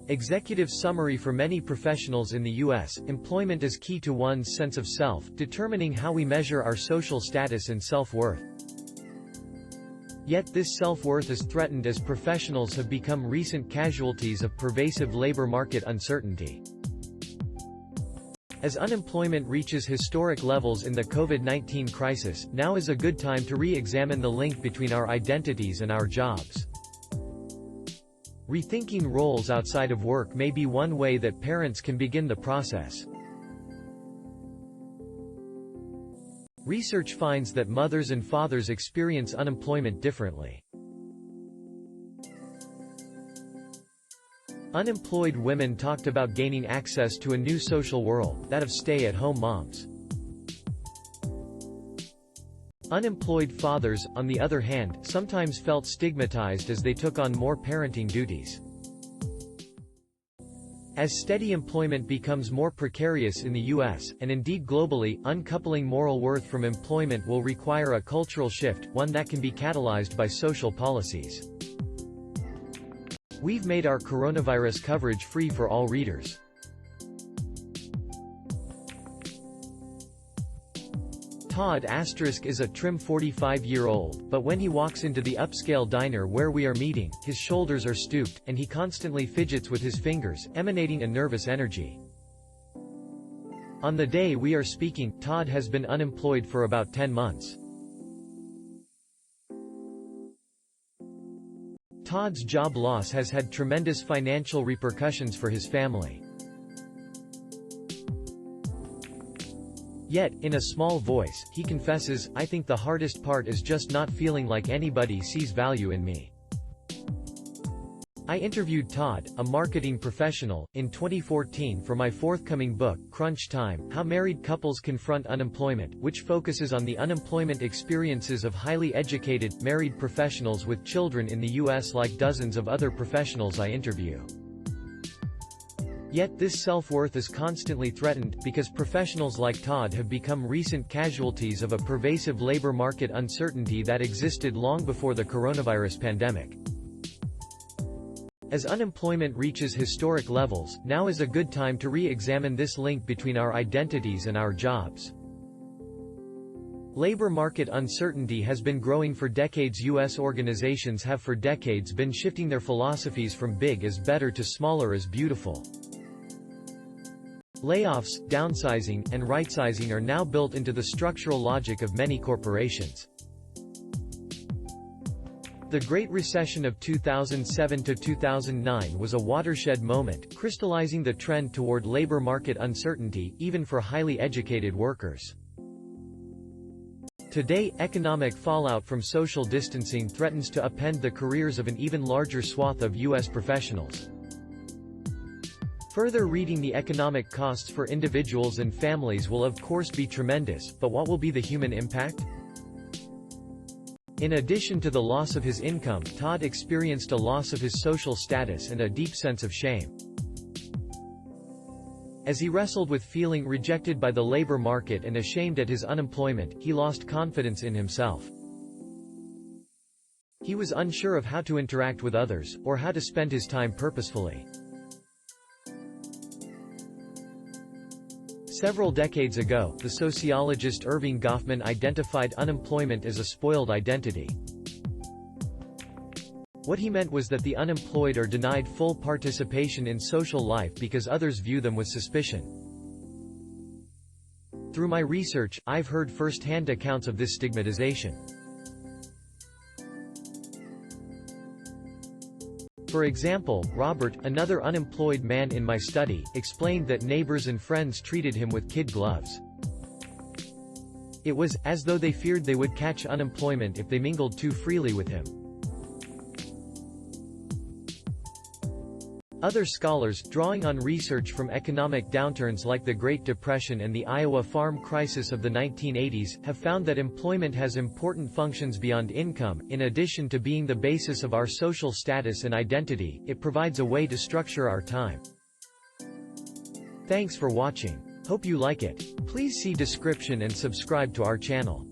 Executive summary: for many professionals in the U.S., employment is key to one's sense of self, determining how we measure our social status and self-worth. Yet this self-worth is threatened as professionals have become recent casualties of pervasive labor market uncertainty. As unemployment reaches historic levels in the COVID-19 crisis, now is a good time to re-examine the link between our identities and our jobs. Rethinking roles outside of work may be one way that parents can begin the process. Research finds that mothers and fathers experience unemployment differently. Unemployed women talked about gaining access to a new social world, that of stay-at-home moms. Unemployed fathers, on the other hand, sometimes felt stigmatized as they took on more parenting duties. As steady employment becomes more precarious in the U.S., and indeed globally, uncoupling moral worth from employment will require a cultural shift, one that can be catalyzed by social policies. We've made our coronavirus coverage free for all readers. Todd * is a trim 45-year-old, but when he walks into the upscale diner where we are meeting, his shoulders are stooped, and he constantly fidgets with his fingers, emanating a nervous energy. On the day we are speaking, Todd has been unemployed for about 10 months. Todd's job loss has had tremendous financial repercussions for his family. Yet, in a small voice, he confesses, "I think the hardest part is just not feeling like anybody sees value in me." I interviewed Todd, a marketing professional, in 2014 for my forthcoming book, Crunch Time: How Married Couples Confront Unemployment, which focuses on the unemployment experiences of highly educated, married professionals with children in the U.S. like dozens of other professionals I interview. Yet this self-worth is constantly threatened, because professionals like Todd have become recent casualties of a pervasive labor market uncertainty that existed long before the coronavirus pandemic. As unemployment reaches historic levels, now is a good time to re-examine this link between our identities and our jobs. Labor market uncertainty has been growing for decades. U.S. organizations have for decades been shifting their philosophies from big as better to smaller as beautiful. Layoffs, downsizing, and rightsizing are now built into the structural logic of many corporations. The Great Recession of 2007 to 2009 was a watershed moment, crystallizing the trend toward labor market uncertainty, even for highly educated workers. Today, economic fallout from social distancing threatens to upend the careers of an even larger swath of U.S. professionals. Further reading: the economic costs for individuals and families will of course be tremendous, but what will be the human impact? In addition to the loss of his income, Todd experienced a loss of his social status and a deep sense of shame. As he wrestled with feeling rejected by the labor market and ashamed at his unemployment, he lost confidence in himself. He was unsure of how to interact with others, or how to spend his time purposefully. Several decades ago, the sociologist Irving Goffman identified unemployment as a spoiled identity. What he meant was that the unemployed are denied full participation in social life because others view them with suspicion. Through my research, I've heard first-hand accounts of this stigmatization. For example, Robert, another unemployed man in my study, explained that neighbors and friends treated him with kid gloves. It was as though they feared they would catch unemployment if they mingled too freely with him. Other scholars, drawing on research from economic downturns like the Great Depression and the Iowa farm crisis of the 1980s, have found that employment has important functions beyond income. In addition to being the basis of our social status and identity, it provides a way to structure our time. Thanks for watching. Hope you like it. Please see description and subscribe to our channel.